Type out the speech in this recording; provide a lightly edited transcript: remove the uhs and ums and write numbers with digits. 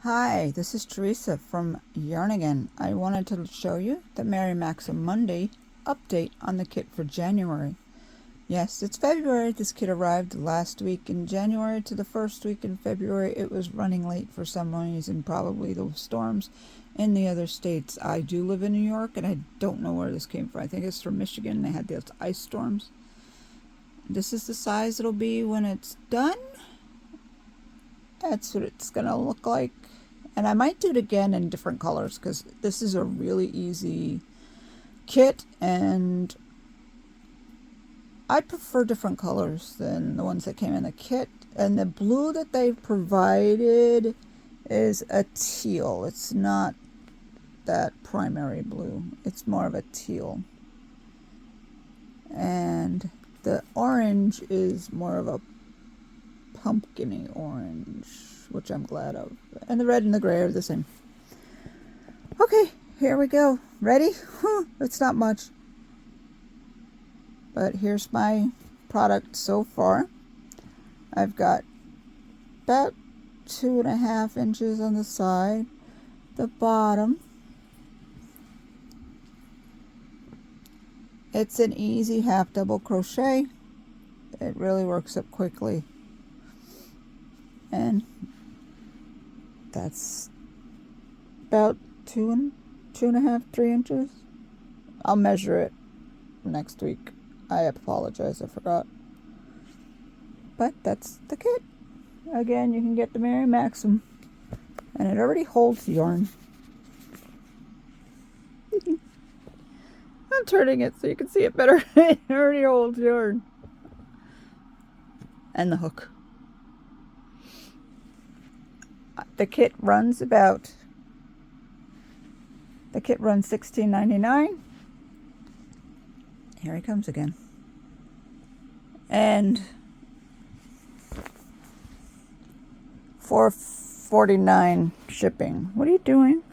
Hi, this is Teresa from Yarn Again. I wanted to show you the Mary Maxim Monday update on the kit for January. Yes, it's February. This kit arrived last week in January to the first week in February. It was running late for some reason, probably the storms in the other states. I do live in New York and I don't know where this came from. I think it's from Michigan. They had those ice storms. This is the size it'll be when it's done. That's what it's gonna look like. And I might do it again in different colors because this is a really easy kit and I prefer different colors than the ones that came in the kit. And the blue that they've provided is a teal. It's not that primary blue. It's more of a teal. And the orange is more of a pumpkin-y orange, which I'm glad of. And the red and the gray are the same. Okay, here we go. Ready? It's not much. But here's my product so far. I've got about 2.5 inches on the side, the bottom. It's an easy half double crochet. It really works up quickly. And that's about 2.5, 3 inches. I'll measure it next week. I apologize, I forgot. But that's the kit. Again, you can get the Mary Maxim. And it already holds yarn. I'm turning it so you can see it better. It already holds yarn. And the hook. The kit runs $16.99. Here he comes again. And $4.49 shipping. What are you doing?